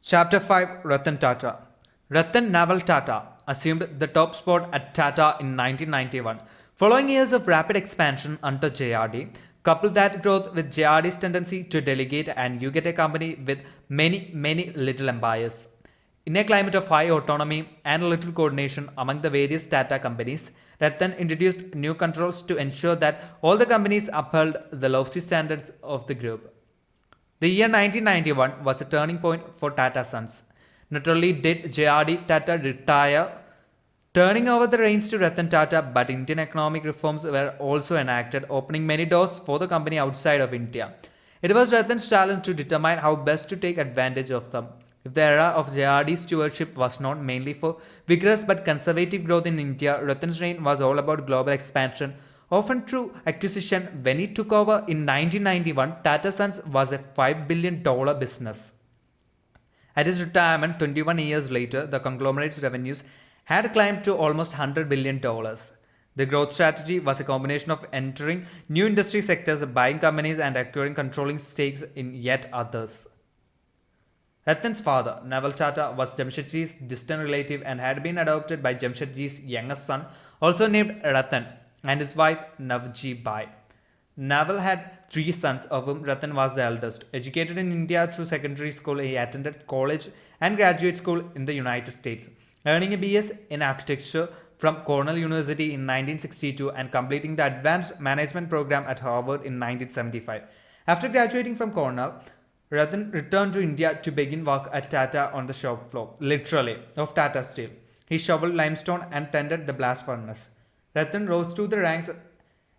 Chapter 5 Ratan Tata. Ratan Naval Tata assumed the top spot at Tata in 1991. Following years of rapid expansion under JRD, coupled that growth with JRD's tendency to delegate and you get a company with many little empires. In a climate of high autonomy and little coordination among the various Tata companies, Ratan introduced new controls to ensure that all the companies upheld the lofty standards of the group. The year 1991 was a turning point for Tata Sons. Not only did JRD Tata retire, turning over the reins to Ratan Tata, but Indian economic reforms were also enacted, opening many doors for the company outside of India. It was Ratan's challenge to determine how best to take advantage of them. If the era of JRD's stewardship was not mainly for vigorous but conservative growth in India, Ratan's reign was all about global expansion, often through acquisition. When he took over in 1991, Tata Sons was a $5 billion business. At his retirement 21 years later, the conglomerate's revenues had climbed to almost $100 billion. The growth strategy was a combination of entering new industry sectors, buying companies and acquiring controlling stakes in yet others. Ratan's father, Naval Tata, was Jamshedji's distant relative and had been adopted by Jamshedji's youngest son, also named Ratan, and his wife 𝖭𝔔𝖆. Naval had 3 sons, of whom Ratan was the eldest. Educated in India through secondary school, he attended college and graduate school in the United States, earning a BS in architecture from Cornell University in 1962 and completing the advanced management program at Harvard in 1975. After graduating from Cornell, Ratan returned to India to begin work at Tata on the shop floor, literally, of Tata Steel. He shoveled limestone and tended the blast furnace. Ratan rose through the ranks,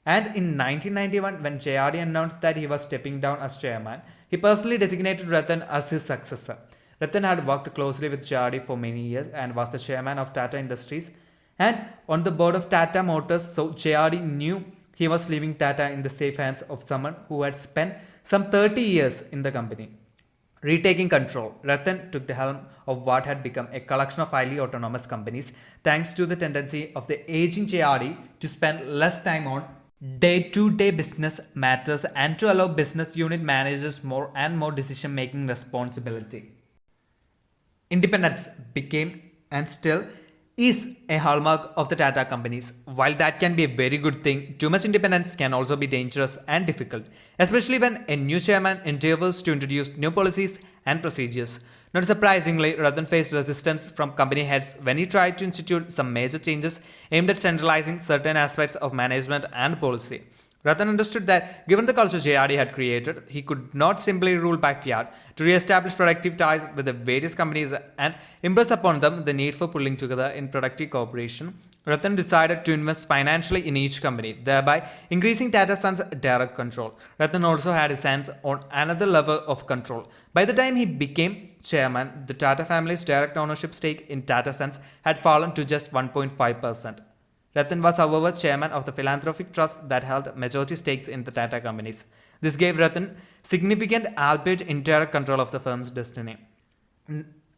and in 1991, when JRD announced that he was stepping down as chairman, he personally designated Ratan as his successor. Ratan had worked closely with JRD for many years and was the chairman of Tata Industries and on the board of Tata Motors, so JRD knew he was leaving Tata in the safe hands of someone who had spent some 30 years in the company. Retaking control, Ratan took the helm of what had become a collection of highly autonomous companies, thanks to the tendency of the aging JRD to spend less time on day-to-day business matters and to allow business unit managers more and more decision-making responsibility. Independence became and still is a hallmark of the Tata companies. While that can be a very good thing, too much independence can also be dangerous and difficult, especially when a new chairman endeavors to introduce new policies and procedures. Not surprisingly, Ratan faced resistance from company heads when he tried to institute some major changes aimed at centralizing certain aspects of management and policy. Ratan understood that given the culture JRD had created, he could not simply rule by fiat. To re-establish productive ties with the various companies and impress upon them the need for pulling together in productive cooperation, Ratan decided to invest financially in each company, thereby increasing Tata Sons' direct control. Ratan also had his hands on another level of control. By the time he became chairman, the Tata family's direct ownership stake in Tata Sons had fallen to just 1.5%. Ratan was, however, chairman of the philanthropic trust that held majority stakes in the Tata companies. This gave Ratan significant, albeit indirect, control of the firm's destiny.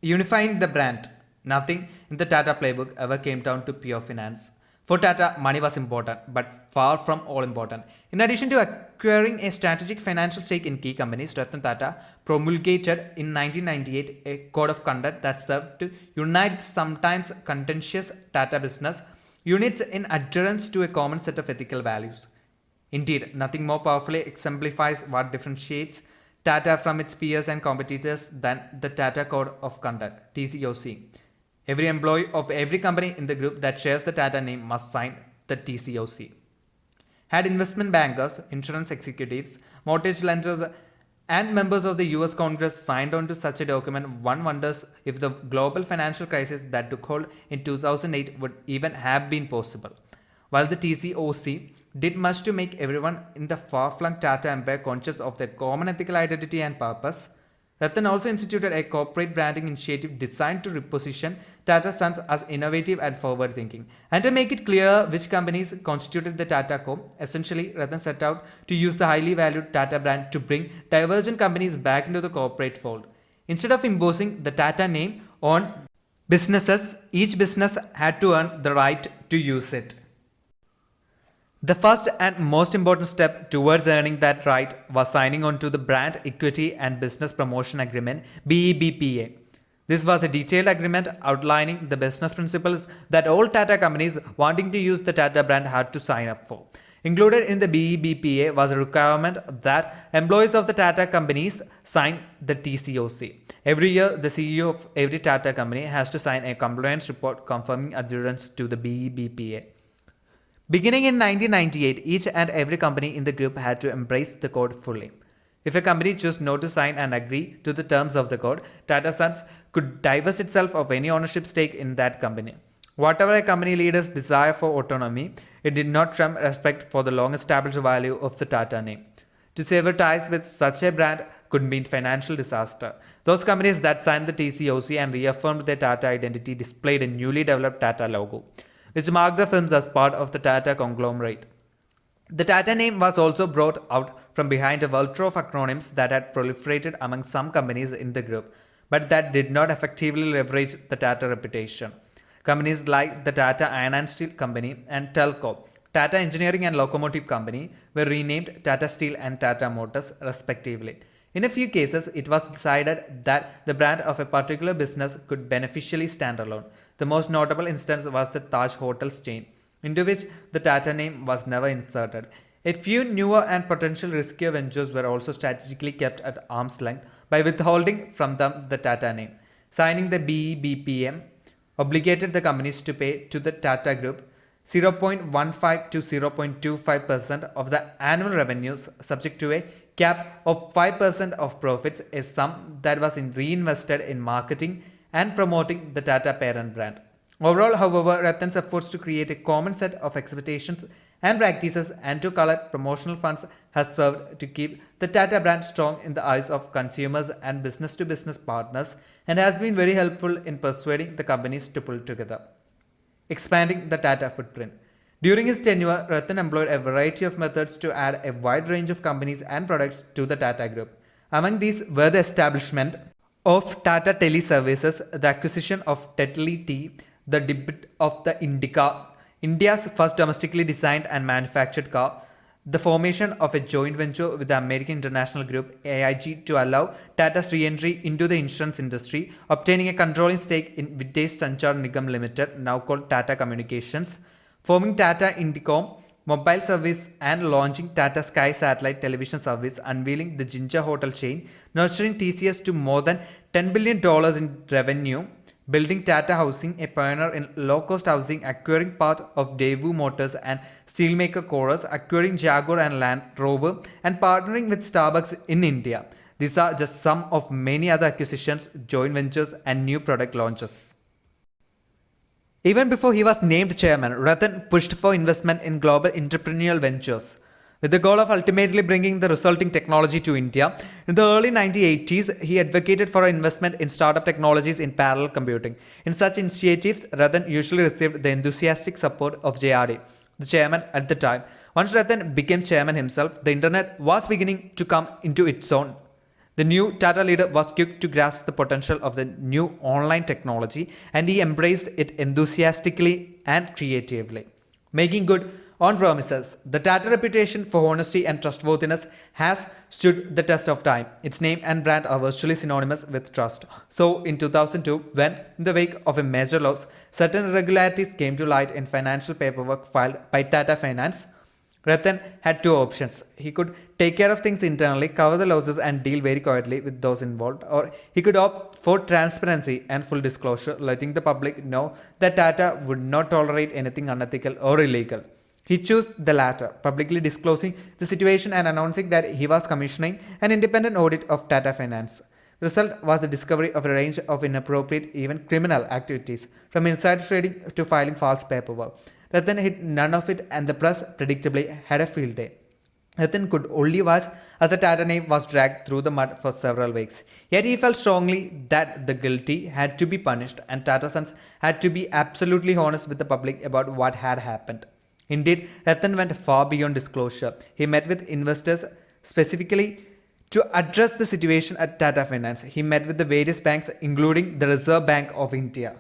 Unifying the brand. Nothing in the Tata playbook ever came down to pure finance. For Tata, money was important, but far from all important. In addition to acquiring a strategic financial stake in key companies, Ratan Tata promulgated in 1998 a code of conduct that served to unite sometimes contentious Tata business units in adherence to a common set of ethical values. Indeed, nothing more powerfully exemplifies what differentiates Tata from its peers and competitors than the Tata Code of Conduct, TCOC. Every employee of every company in the group that shares the Tata name must sign the TCOC. Had investment bankers, insurance executives, mortgage lenders, and members of the US Congress signed on to such a document, one wonders if the global financial crisis that took hold in 2008 would even have been possible. While the TCOC did much to make everyone in the far-flung Tata empire conscious of their common ethical identity and purpose, Ratan also instituted a corporate branding initiative designed to reposition Tata Sons as innovative and forward-thinking, and to make it clearer which companies constituted the Tata Co. Essentially, Ratan set out to use the highly valued Tata brand to bring divergent companies back into the corporate fold. Instead of imposing the Tata name on businesses, each business had to earn the right to use it. The first and most important step towards earning that right was signing on to the Brand Equity and Business Promotion Agreement (BEBPA). This was a detailed agreement outlining the business principles that all Tata companies wanting to use the Tata brand had to sign up for. Included in the BEBPA was a requirement that employees of the Tata companies sign the TCOC. Every year, the CEO of every Tata company has to sign a compliance report confirming adherence to the BEBPA. Beginning in 1998, each and every company in the group had to embrace the code fully. If a company chose not to sign and agree to the terms of the code, Tata Sons could divest itself of any ownership stake in that company. Whatever a company leader's desire for autonomy, it did not trump respect for the long-established value of the Tata name. To sever ties with such a brand could mean financial disaster. Those companies that signed the TCOC and reaffirmed their Tata identity displayed a newly developed Tata logo, which marked the films as part of the Tata conglomerate. The Tata name was also brought out from behind a welter of acronyms that had proliferated among some companies in the group, but that did not effectively leverage the Tata reputation. Companies like the Tata Iron and Steel Company and Telco, Tata Engineering and Locomotive Company were renamed Tata Steel and Tata Motors respectively. In a few cases, it was decided that the brand of a particular business could beneficially stand alone. The most notable instance was the Taj Hotels chain, into which the Tata name was never inserted. A few newer and potential riskier ventures were also strategically kept at arm's length by withholding from them the Tata name. Signing the BEBPM obligated the companies to pay to the Tata Group 0.15 to 0.25% of the annual revenues, subject to a cap of 5% of profits, a sum that was reinvested in marketing and promoting the Tata parent brand. Overall, however, Rattan's efforts to create a common set of expectations and practices and to collect promotional funds has served to keep the Tata brand strong in the eyes of consumers and business-to-business partners, and has been very helpful in persuading the companies to pull together. Expanding the Tata footprint. During his tenure, Rattan employed a variety of methods to add a wide range of companies and products to the Tata Group. Among these were the establishment of Tata Teleservices, the acquisition of Tetley Tea, the debut of the Indica, India's first domestically designed and manufactured car, the formation of a joint venture with the American international group AIG to allow Tata's re-entry into the insurance industry, obtaining a controlling stake in Videsh Sanchar Nigam Limited, now called Tata Communications, forming Tata Indicom mobile service and launching Tata Sky satellite television service, unveiling the Ginger Hotel chain, nurturing TCS to more than $10 billion in revenue, building Tata Housing, a pioneer in low-cost housing, acquiring part of Daewoo Motors and steelmaker Chorus, acquiring Jaguar and Land Rover, and partnering with Starbucks in India. These are just some of many other acquisitions, joint ventures, and new product launches. Even before he was named chairman, Rattan pushed for investment in global entrepreneurial ventures, with the goal of ultimately bringing the resulting technology to India. In the early 1980s, he advocated for investment in startup technologies in parallel computing. In such initiatives, Rattan usually received the enthusiastic support of J.R.D., the chairman at the time. Once Rattan became chairman himself, the internet was beginning to come into its own. The new Tata leader was quick to grasp the potential of the new online technology, and he embraced it enthusiastically and creatively. Making good on promises, the Tata reputation for honesty and trustworthiness has stood the test of time. Its name and brand are virtually synonymous with trust. So, in 2002, when, in the wake of a major loss, certain irregularities came to light in financial paperwork filed by Tata Finance, Rattan had two options. He could take care of things internally, cover the losses and deal very quietly with those involved, or he could opt for transparency and full disclosure, letting the public know that Tata would not tolerate anything unethical or illegal. He chose the latter, publicly disclosing the situation and announcing that he was commissioning an independent audit of Tata Finance. The result was the discovery of a range of inappropriate, even criminal activities, from insider trading to filing false paperwork. Rattan hid none of it, and the press predictably had a field day. Rattan could only watch as the Tata name was dragged through the mud for several weeks. Yet he felt strongly that the guilty had to be punished, and Tata Sons had to be absolutely honest with the public about what had happened. Indeed, Rattan went far beyond disclosure. He met with investors specifically to address the situation at Tata Finance. He met with the various banks, including the Reserve Bank of India.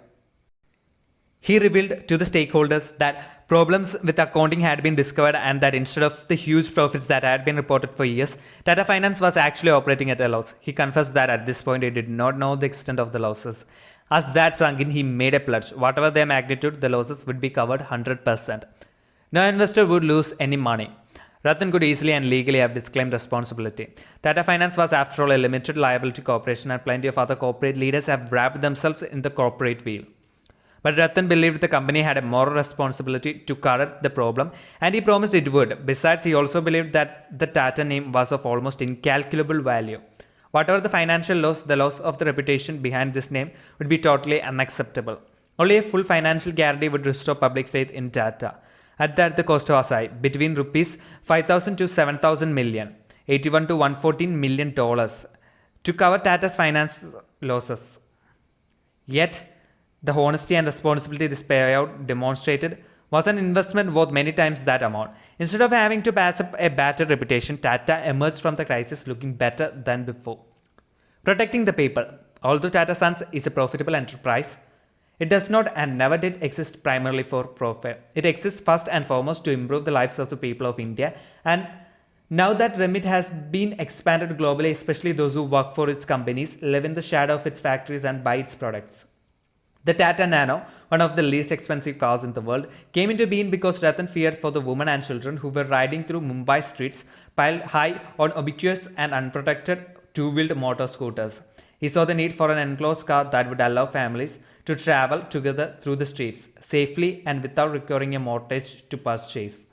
He revealed to the stakeholders that problems with accounting had been discovered and that instead of the huge profits that had been reported for years, Tata Finance was actually operating at a loss. He confessed that at this point he did not know the extent of the losses. As that sunk in, he made a pledge. Whatever their magnitude, the losses would be covered 100%. No investor would lose any money. Ratan could easily and legally have disclaimed responsibility. Tata Finance was after all a limited liability corporation and plenty of other corporate leaders have wrapped themselves in the corporate wheel. But Ratan believed the company had a moral responsibility to correct the problem and he promised it would. Besides, he also believed that the Tata name was of almost incalculable value. Whatever the financial loss, the loss of the reputation behind this name would be totally unacceptable. Only a full financial guarantee would restore public faith in Tata. At that, the cost was high, between rupees 5,000 to 7,000 million, 81 to 114 million dollars, to cover Tata's finance losses. Yet, the honesty and responsibility this payout demonstrated was an investment worth many times that amount. Instead of having to patch up a battered reputation, Tata emerged from the crisis looking better than before. Protecting the people. Although Tata Sons is a profitable enterprise, it does not and never did exist primarily for profit. It exists first and foremost to improve the lives of the people of India, and now that remit has been expanded globally, especially those who work for its companies, live in the shadow of its factories and buy its products. The Tata Nano, one of the least expensive cars in the world, came into being because Ratan feared for the women and children who were riding through Mumbai streets piled high on ubiquitous and unprotected two-wheeled motor scooters. He saw the need for an enclosed car that would allow families to travel together through the streets safely and without requiring a mortgage to purchase.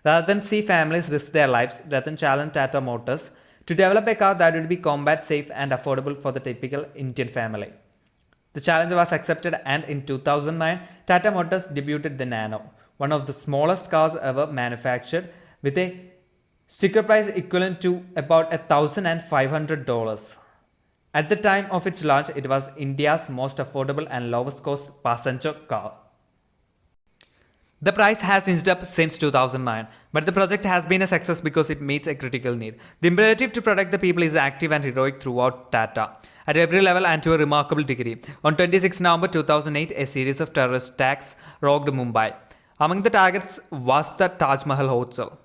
Rather than see families risk their lives, Ratan challenged Tata Motors to develop a car that would be combat safe and affordable for the typical Indian family. The challenge was accepted and in 2009, Tata Motors debuted the Nano, one of the smallest cars ever manufactured with a sticker price equivalent to about $1,500. At the time of its launch, it was India's most affordable and lowest cost passenger car. The price has inched up since 2009, but the project has been a success because it meets a critical need. The imperative to protect the people is active and heroic throughout Tata, at every level and to a remarkable degree. On 26 November 2008, a series of terrorist attacks rocked Mumbai. Among the targets was the Taj Mahal Hotel,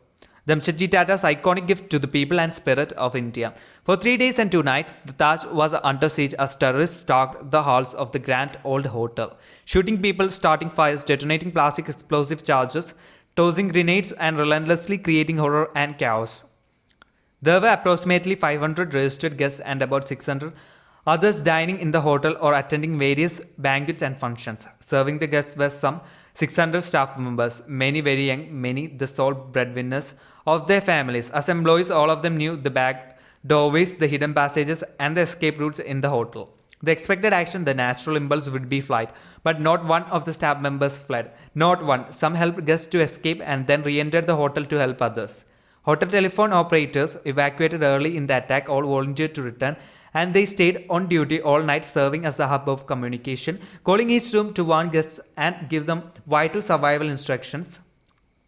Jamshedji Tata's iconic gift to the people and spirit of India. For 3 days and 2 nights, the Taj was under siege as terrorists stalked the halls of the grand old hotel, shooting people, starting fires, detonating plastic explosive charges, tossing grenades, and relentlessly creating horror and chaos. There were approximately 500 registered guests and about 600 others dining in the hotel or attending various banquets and functions. Serving the guests were some 600 staff members, many very young, many the sole breadwinners of their families. As employees, all of them knew the back doorways, the hidden passages, and the escape routes in the hotel. The expected action, the natural impulse would be flight, but not one of the staff members fled. Not one. Some helped guests to escape and then re-entered the hotel to help others. Hotel telephone operators evacuated early in the attack all volunteered to return, and they stayed on duty all night serving as the hub of communication, calling each room to warn guests and give them vital survival instructions.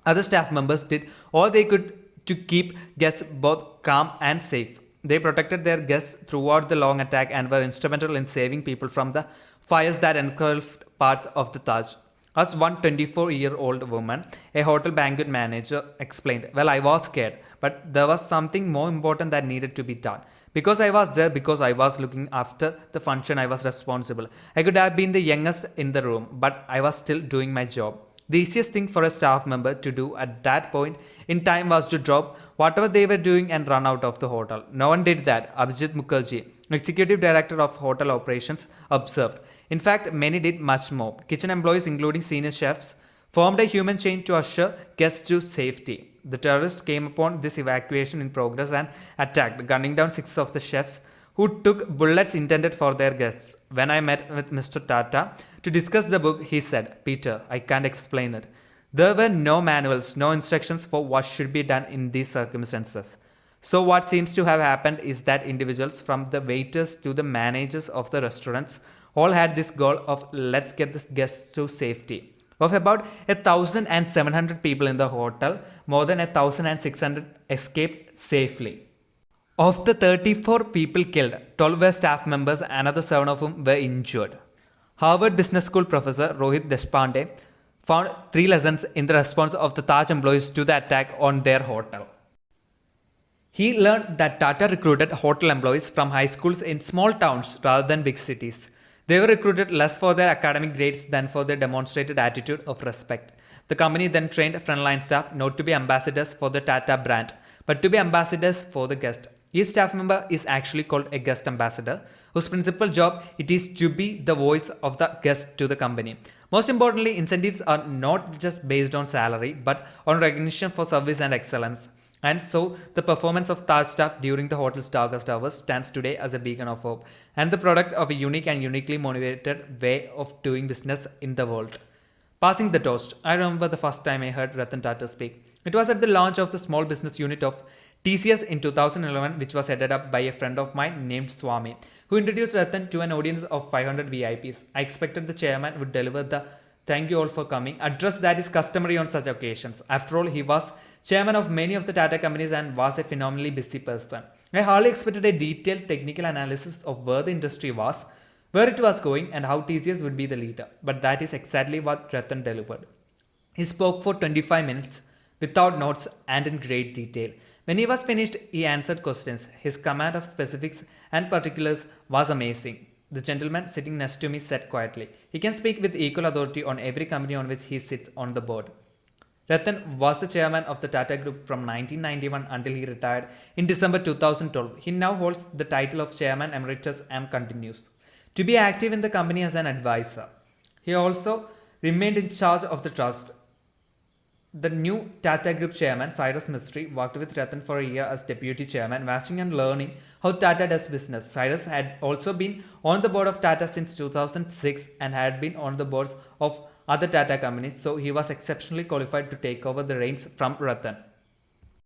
Other staff members did all they could to keep guests both calm and safe. They protected their guests throughout the long attack and were instrumental in saving people from the fires that engulfed parts of the Taj. As one 24-year-old woman, a hotel banquet manager, explained, "Well, I was scared, but there was something more important that needed to be done. Because I was there, because I was looking after the function, I was responsible. I could have been the youngest in the room, but I was still doing my job." The easiest thing for a staff member to do at that point in time was to drop whatever they were doing and run out of the hotel. No one did that, Abhijit Mukherjee, Executive Director of Hotel Operations, observed. In fact, many did much more. Kitchen employees, including senior chefs, formed a human chain to usher guests to safety. The terrorists came upon this evacuation in progress and attacked, gunning down 6 of the chefs who took bullets intended for their guests. When I met with Mr. Tata to discuss the book, he said, "Peter, I can't explain it. There were no manuals, no instructions for what should be done in these circumstances. So what seems to have happened is that individuals, from the waiters to the managers of the restaurants, all had this goal of let's get the guests to safety." Of about 1,700 people in the hotel, more than 1,600 escaped safely. Of the 34 people killed, 12 were staff members, another 7 of whom were injured. Harvard Business School professor Rohit Deshpande found 3 lessons in the response of the Taj employees to the attack on their hotel. He learned that Tata recruited hotel employees from high schools in small towns rather than big cities. They were recruited less for their academic grades than for their demonstrated attitude of respect. The company then trained frontline staff not to be ambassadors for the Tata brand, but to be ambassadors for the guest. Each staff member is actually called a guest ambassador, whose principal job it is to be the voice of the guest to the company. Most importantly, incentives are not just based on salary, but on recognition for service and excellence. And so, the performance of Taj staff during the hotel's darkest hours stands today as a beacon of hope and the product of a unique and uniquely motivated way of doing business in the world. Passing the toast. I remember the first time I heard Ratan Tata speak. It was at the launch of the small business unit of TCS in 2011, which was headed up by a friend of mine named Swami, who introduced Ratan to an audience of 500 VIPs. I expected the chairman would deliver the "thank you all for coming" address that is customary on such occasions. After all, he was chairman of many of the Tata companies and was a phenomenally busy person. I hardly expected a detailed technical analysis of where the industry was, where it was going, and how TCS would be the leader. But that is exactly what Ratan delivered. He spoke for 25 minutes without notes and in great detail. When he was finished, he answered questions. His command of specifics and particulars was amazing. The gentleman sitting next to me said quietly, "He can speak with equal authority on every company on which he sits on the board." Ratan was the chairman of the Tata Group from 1991 until he retired in December 2012. He now holds the title of Chairman Emeritus and continues to be active in the company as an advisor. He also remained in charge of the trust. The new Tata Group chairman, Cyrus Mistry, worked with Ratan for a year as deputy chairman, watching and learning how Tata does business. Cyrus had also been on the board of Tata since 2006 and had been on the boards of other Tata companies, so he was exceptionally qualified to take over the reins from Ratan.